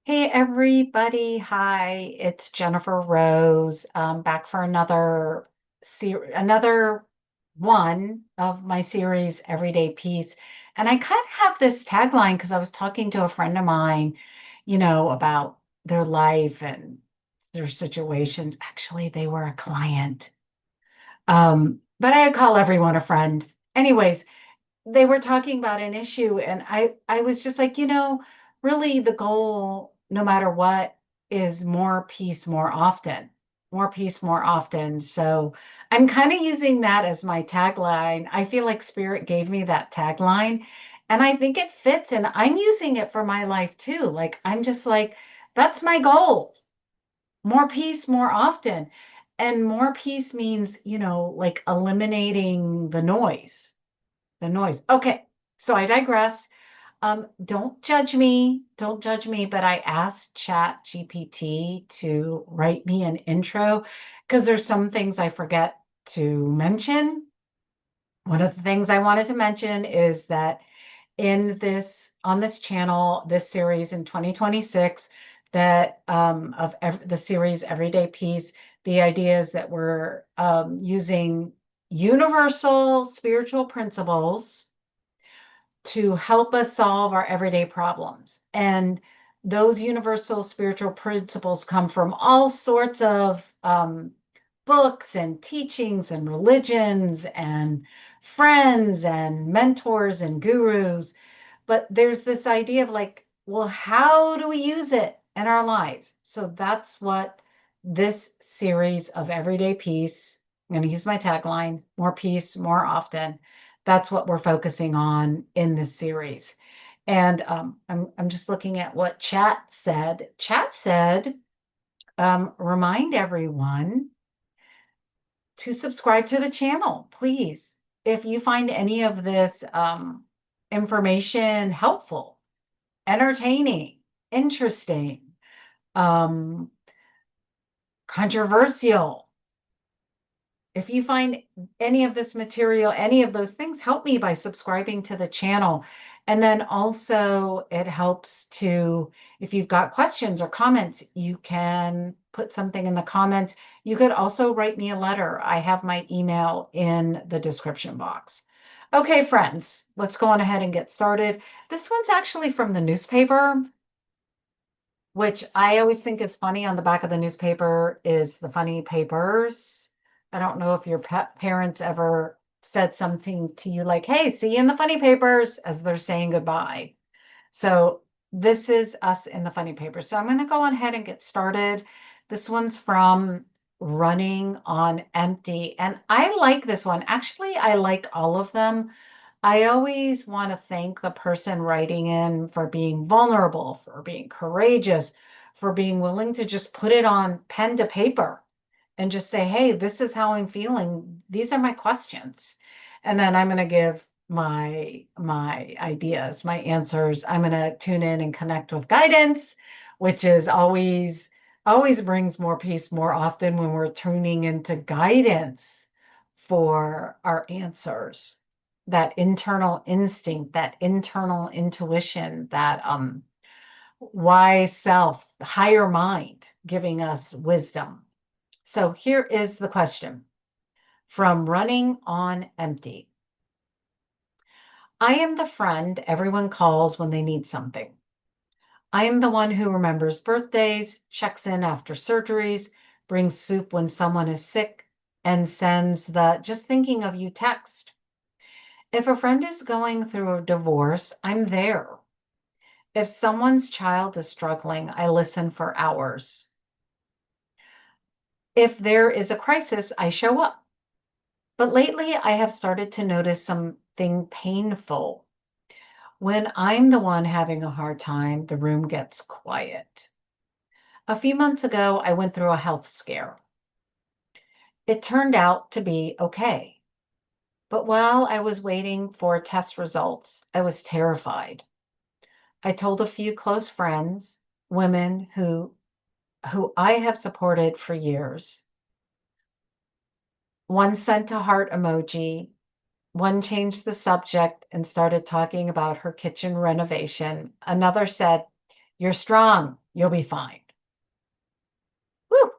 Hey everybody, hi, it's Jennifer Rose, back for another one of my series, Everyday Peace. And I kind of have this tagline because I was talking to a friend of mine, about their life and their situations. Actually, they were a client. But I call everyone a friend. Anyways, they were talking about an issue and I was just like, really the goal, no matter what, is more peace more often. More peace more often. So I'm kind of using that as my tagline. I feel like Spirit gave me that tagline and I think it fits and I'm using it for my life too. Like I'm just like, that's my goal. More peace more often. And more peace means, like eliminating the noise. Okay, so I digress. Don't judge me. Don't judge me. But I asked Chat GPT to write me an intro because there's some things I forget to mention. One of the things I wanted to mention is that on this channel, this series in 2026, that the series Everyday Peace, the idea is that we're using universal spiritual principles to help us solve our everyday problems. And those universal spiritual principles come from all sorts of books and teachings and religions and friends and mentors and gurus. But there's this idea of like, well, how do we use it in our lives? So that's what this series of Everyday Peace, I'm going to use my tagline, more peace, more often. That's what we're focusing on in this series. And I'm just looking at what chat said. Chat said, remind everyone to subscribe to the channel, please. If you find any of this information helpful, entertaining, interesting, um, controversial, if you find any of this material, any of those things, help me by subscribing to the channel. And then also it helps to, if you've got questions or comments, you can put something in the comments. You could also write me a letter. I have my email in the description box. Okay, friends, let's go on ahead and get started. This one's actually from the newspaper, which I always think is funny. On the back of the newspaper is the funny papers. I don't know if your parents ever said something to you like, hey, see you in the funny papers as they're saying goodbye. So this is us in the funny papers. So I'm going to go on ahead and get started. This one's from Running on Empty. And I like this one. Actually, I like all of them. I always want to thank the person writing in for being vulnerable, for being courageous, for being willing to just put it on pen to paper and just say, hey, this is how I'm feeling. These are my questions. And then I'm going to give my ideas, my answers. I'm going to tune in and connect with guidance, which is always brings more peace more often when we're tuning into guidance for our answers. That internal instinct, that internal intuition, that wise self, higher mind giving us wisdom. So here is the question from Running on Empty. I am the friend everyone calls when they need something. I am the one who remembers birthdays, checks in after surgeries, brings soup when someone is sick, and sends the just thinking of you text. If a friend is going through a divorce, I'm there. If someone's child is struggling, I listen for hours. If there is a crisis, I show up. But lately, I have started to notice something painful. When I'm the one having a hard time, the room gets quiet. A few months ago, I went through a health scare. It turned out to be okay. But while I was waiting for test results, I was terrified. I told a few close friends, women who I have supported for years. One sent a heart emoji. One changed the subject and started talking about her kitchen renovation. Another said, you're strong. You'll be fine. Whew.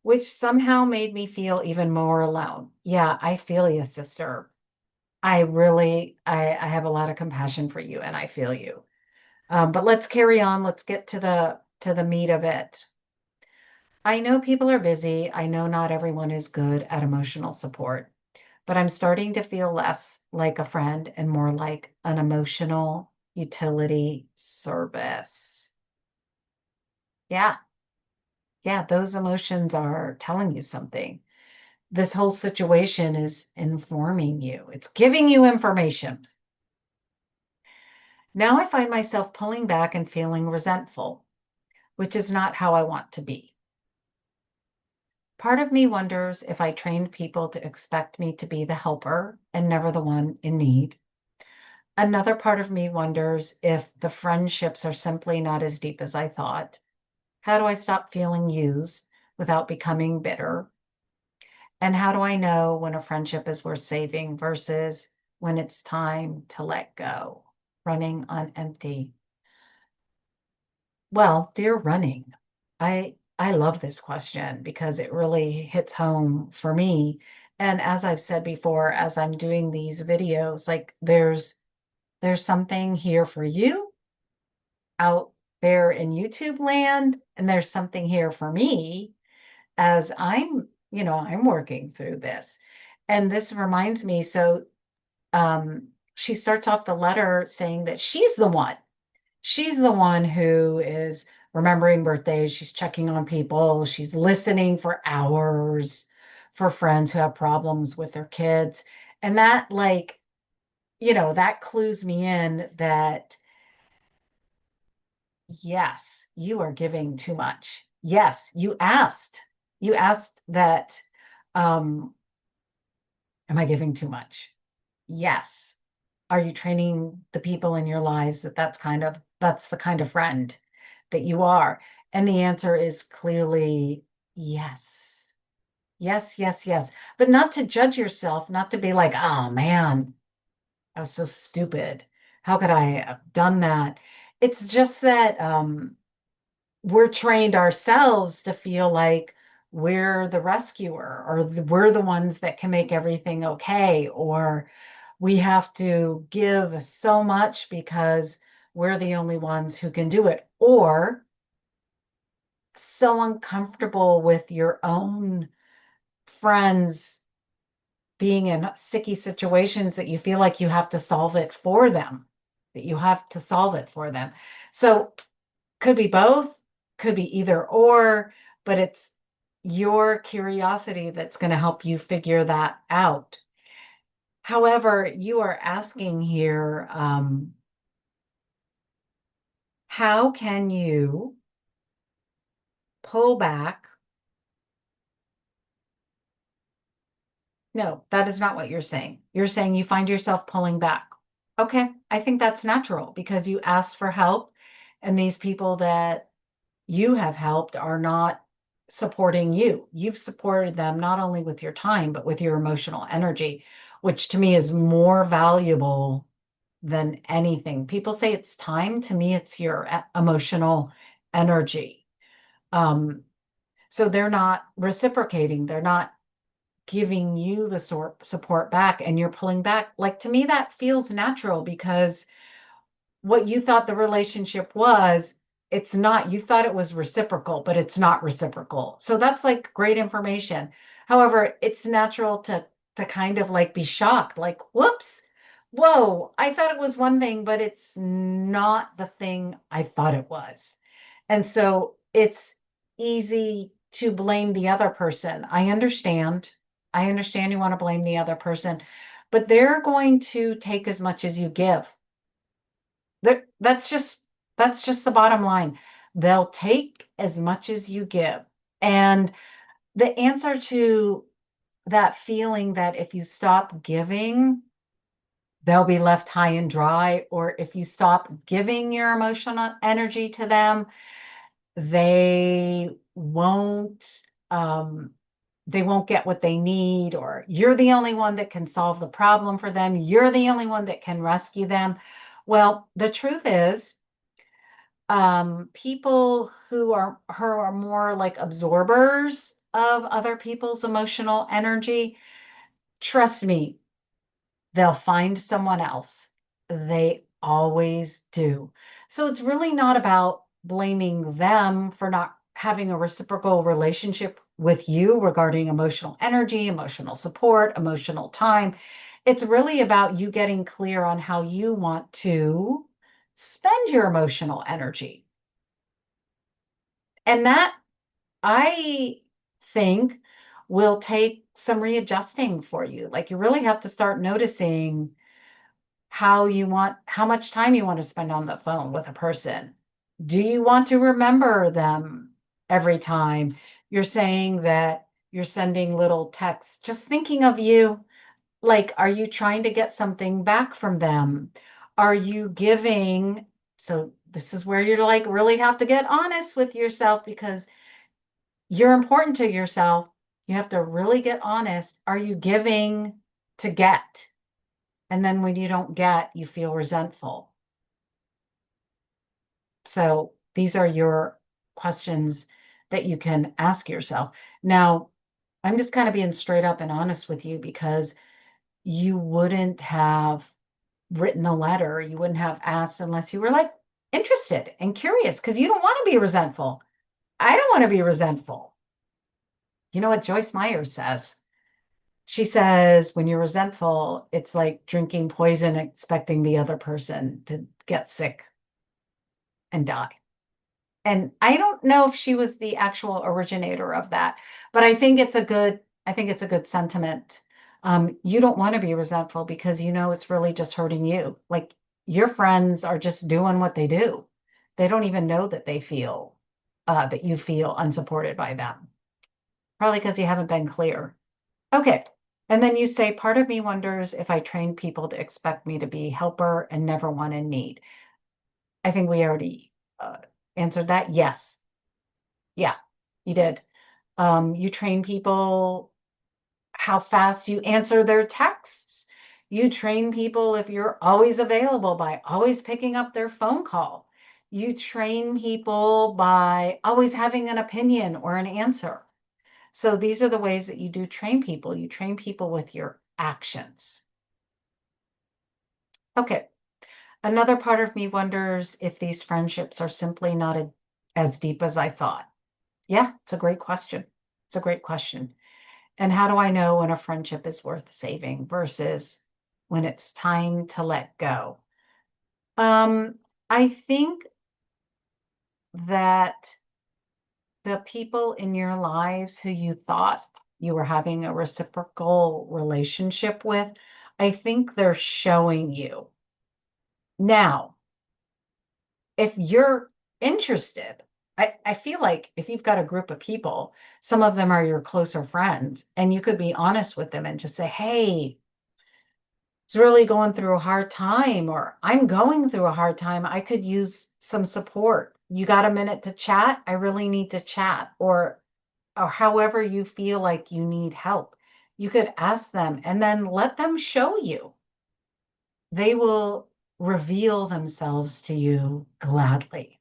Which somehow made me feel even more alone. Yeah, I feel you, sister. I have a lot of compassion for you and I feel you. But let's carry on. Let's get to the meat of it. I know people are busy. I know not everyone is good at emotional support, but I'm starting to feel less like a friend and more like an emotional utility service. Yeah, yeah, those emotions are telling you something. This whole situation is informing you, it's giving you information. Now I find myself pulling back and feeling resentful, which is not how I want to be. Part of me wonders if I trained people to expect me to be the helper and never the one in need. Another part of me wonders if the friendships are simply not as deep as I thought. How do I stop feeling used without becoming bitter? And how do I know when a friendship is worth saving versus when it's time to let go, running on empty? Well, dear running, I love this question because it really hits home for me. And as I've said before, as I'm doing these videos, like there's something here for you out there in YouTube land, and there's something here for me as I'm working through this. And this reminds me, so she starts off the letter saying that she's the one who is remembering birthdays. She's checking on people. She's listening for hours for friends who have problems with their kids. And that, like, that clues me in that, yes, you are giving too much. Yes, You asked that, um, am I giving too much? Yes. Are you training the people in your lives that's the kind of friend that you are? And the answer is clearly yes. Yes, yes, yes. But not to judge yourself, not to be like, oh man, I was so stupid. How could I have done that? It's just that we're trained ourselves to feel like we're the rescuer or we're the ones that can make everything okay, or we have to give so much because we're the only ones who can do it, or so uncomfortable with your own friends being in sticky situations that you feel like you have to solve it for them, that you have to solve it for them. So could be both, could be either or, but it's your curiosity that's going to help you figure that out. However, you are asking here, how can you pull back? No, that is not what you're saying. You're saying you find yourself pulling back. Okay, I think that's natural because you asked for help, and these people that you have helped are not supporting you. You've supported them not only with your time, but with your emotional energy, which to me is more valuable than anything. People say it's time. To me, it's your emotional energy. Um, so they're not reciprocating. They're not giving you the support back, and you're pulling back. Like to me, that feels natural because what you thought the relationship was, it's not. You thought it was reciprocal, but it's not reciprocal. So that's like great information. However, it's natural to kind of like be shocked, like, whoops, whoa, I thought it was one thing, but it's not the thing I thought it was. And so it's easy to blame the other person. I understand. I understand you want to blame the other person, but they're going to take as much as you give. That's just the bottom line. They'll take as much as you give. And the answer to that feeling that if you stop giving, they'll be left high and dry, or if you stop giving your emotional energy to them, they won't um, they won't get what they need, or you're the only one that can solve the problem for them. You're the only one that can rescue them. Well, the truth is, People who are more like absorbers of other people's emotional energy, trust me, they'll find someone else. They always do. So it's really not about blaming them for not having a reciprocal relationship with you regarding emotional energy, emotional support, emotional time. It's really about you getting clear on how you want to spend your emotional energy. And that, I think, will take some readjusting for you. Like you really have to start noticing how much time you want to spend on the phone with a person. Do you want to remember them every time? You're saying that you're sending little texts, just thinking of you. Like, are you trying to get something back from them? Are you giving? So this is where you're like really have to get honest with yourself because you're important to yourself. You have to really get honest. Are you giving to get? And then when you don't get, you feel resentful. So these are your questions that you can ask yourself. Now, I'm just kind of being straight up and honest with you because you wouldn't have written the letter, you wouldn't have asked unless you were like interested and curious because you don't want to be resentful. I don't want to be resentful. You know what Joyce Meyer says? She says, when you're resentful, it's like drinking poison, expecting the other person to get sick and die. And I don't know if she was the actual originator of that, but I think it's a good sentiment. You don't want to be resentful because you know it's really just hurting you. Like your friends are just doing what they do. They don't even know that that you feel unsupported by them. Probably because you haven't been clear. Okay. And then you say, part of me wonders if I train people to expect me to be helper and never want in need. I think we already answered that. Yes. Yeah, you did. You train people how fast you answer their texts. You train people if you're always available by always picking up their phone call. You train people by always having an opinion or an answer. So these are the ways that you do train people. You train people with your actions. Okay. Another part of me wonders if these friendships are simply not as deep as I thought. Yeah, it's a great question. It's a great question. And how do I know when a friendship is worth saving versus when it's time to let go? Um, I think that the people in your lives who you thought you were having a reciprocal relationship with, I think they're showing you. Now, if you're interested, I feel like if you've got a group of people, some of them are your closer friends, and you could be honest with them and just say, hey, it's really going through a hard time, or I'm going through a hard time. I could use some support. You got a minute to chat? I really need to chat, or however you feel like you need help. You could ask them and then let them show you. They will reveal themselves to you gladly.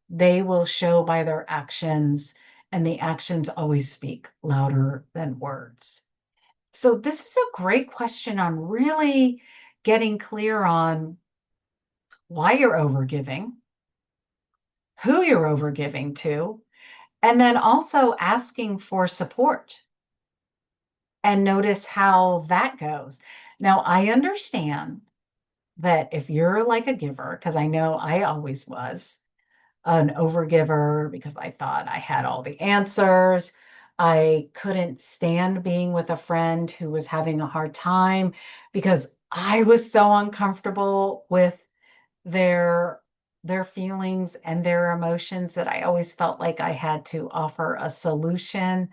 They will show by their actions, and the actions always speak louder than words. So this is a great question on really getting clear on why you're overgiving, who you're overgiving to, and then also asking for support and notice how that goes. Now, I understand that if you're like a giver, because I know I always was an overgiver because I thought I had all the answers. I couldn't stand being with a friend who was having a hard time because I was so uncomfortable with their their feelings and their emotions that I always felt like I had to offer a solution.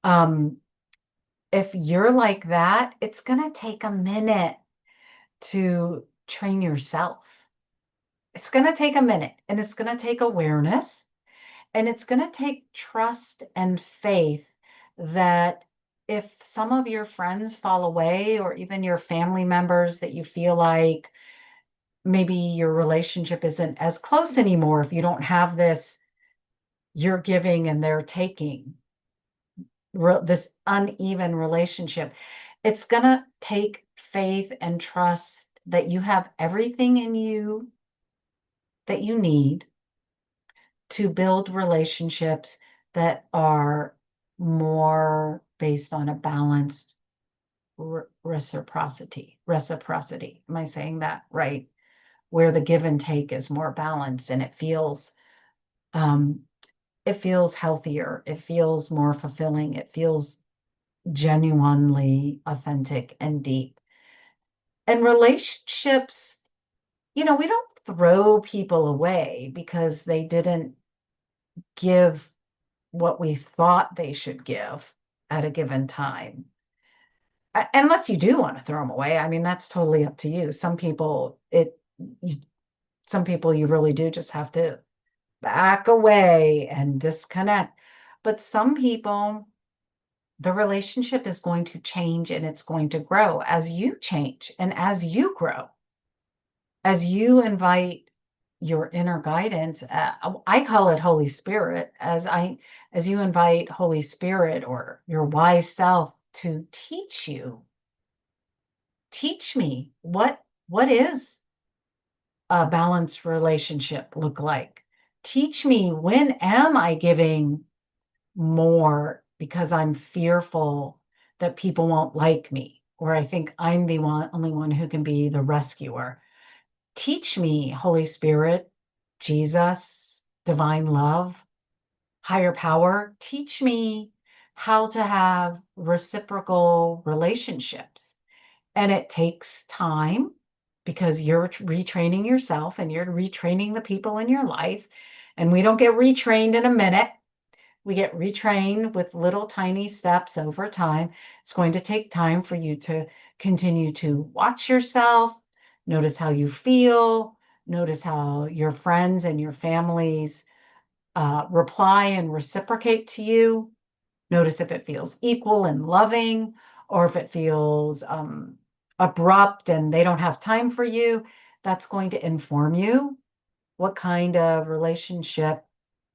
Um, if you're like that, it's going to take a minute to train yourself. It's going to take a minute and it's going to take awareness. And it's going to take trust and faith that if some of your friends fall away, or even your family members that you feel like maybe your relationship isn't as close anymore if you don't have this you're giving and they're taking this uneven relationship. It's going to take faith and trust that you have everything in you that you need to build relationships that are more based on a balanced reciprocity. Am I saying that right? Where the give and take is more balanced and um, it feels healthier. It feels more fulfilling. It feels genuinely authentic and deep. And relationships, we don't throw people away because they didn't give what we thought they should give at a given time. Unless you do want to throw them away. I mean, that's totally up to you. Some people you really do just have to back away and disconnect. But some people, the relationship is going to change and it's going to grow as you change and as you grow, as you invite your inner guidance. I call it Holy Spirit, as you invite Holy Spirit or your wise self to teach me what is a balanced relationship look like. Teach me, when am I giving more because I'm fearful that people won't like me, or I think I'm the only one who can be the rescuer. Teach me, Holy Spirit, Jesus, divine love, higher power. Teach me how to have reciprocal relationships. And it takes time because you're retraining yourself and you're retraining the people in your life. And we don't get retrained in a minute. We get retrained with little tiny steps over time. It's going to take time for you to continue to watch yourself, notice how you feel, notice how your friends and your families reply and reciprocate to you. Notice if it feels equal and loving, or if it feels abrupt and they don't have time for you. That's going to inform you what kind of relationship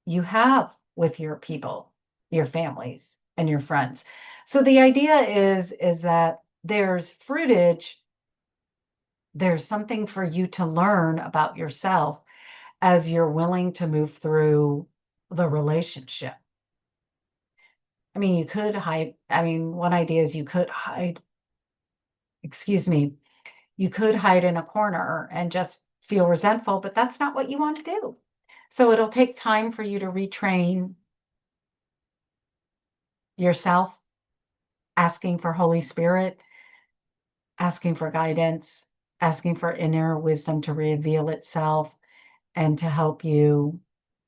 you have with your people, your families, and your friends. So the idea is that there's fruitage, there's something for you to learn about yourself as you're willing to move through the relationship. I mean, you could hide. I mean, one idea is excuse me, you could hide in a corner and just feel resentful, but that's not what you want to do. So it'll take time for you to retrain yourself, asking for Holy Spirit, asking for guidance, asking for inner wisdom to reveal itself and to help you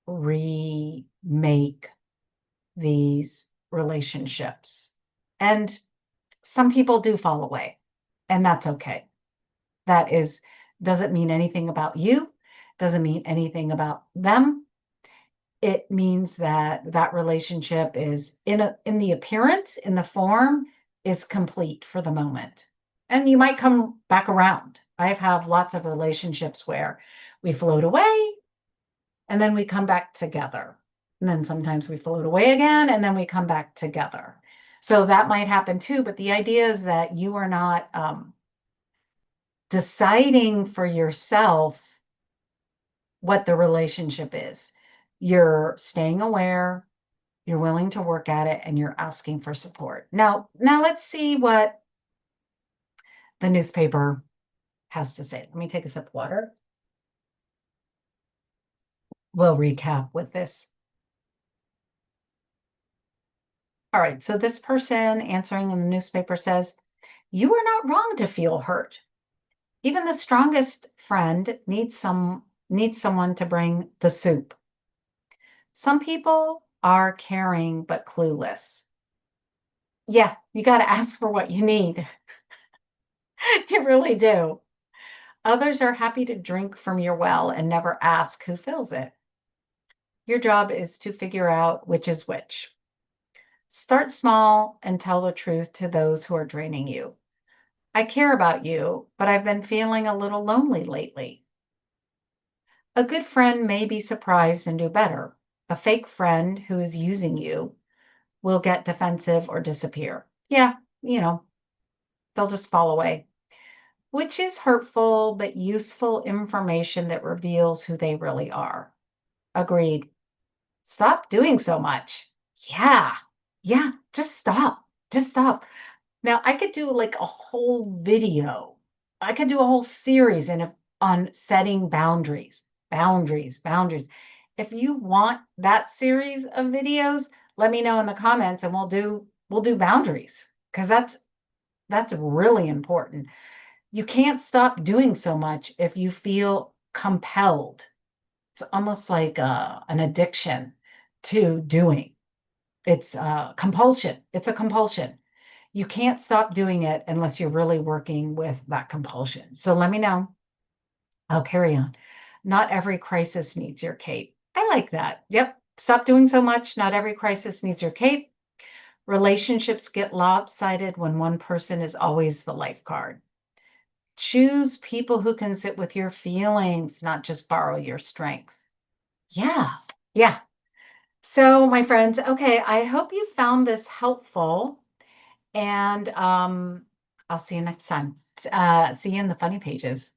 remake these relationships. And some people do fall away, and that's okay. That is, doesn't mean anything about you, doesn't mean anything about them. It means that that relationship is in the appearance, in the form, is complete for the moment. And you might come back around. I've had lots of relationships where we float away and then we come back together. And then sometimes we float away again and then we come back together. So that might happen too. But the idea is that you are not deciding for yourself what the relationship is. You're staying aware, you're willing to work at it, and you're asking for support. Now let's see what the newspaper has to say. Let me take a sip of water. We'll recap with this. All right, so this person answering in the newspaper says, "You are not wrong to feel hurt. Even the strongest friend needs someone to bring the soup. Some people are caring but clueless." Yeah, you got to ask for what you need. You really do. Others are happy to drink from your well and never ask who fills it. Your job is to figure out which is which. Start small and tell the truth to those who are draining you. I care about you, but I've been feeling a little lonely lately. A good friend may be surprised and do better. A fake friend who is using you will get defensive or disappear. Yeah, you know, they'll just fall away, which is hurtful but useful information that reveals who they really are. Agreed. Stop doing so much. Yeah. Yeah. Just stop. Just stop. Now, I could do like a whole video. I could do a whole series on setting boundaries, boundaries, boundaries. If you want that series of videos, let me know in the comments and we'll do boundaries because that's really important. You can't stop doing so much if you feel compelled. It's almost like an addiction to doing. It's compulsion. It's a compulsion. You can't stop doing it unless you're really working with that compulsion. So let me know. I'll carry on. Not every crisis needs your cape. I like that. Yep. Stop doing so much. Not every crisis needs your cape. Relationships get lopsided when one person is always the lifeguard. Choose people who can sit with your feelings, not just borrow your strength. Yeah. Yeah. So, my friends, okay, I hope you found this helpful. And I'll see you next time. See you in the funny pages.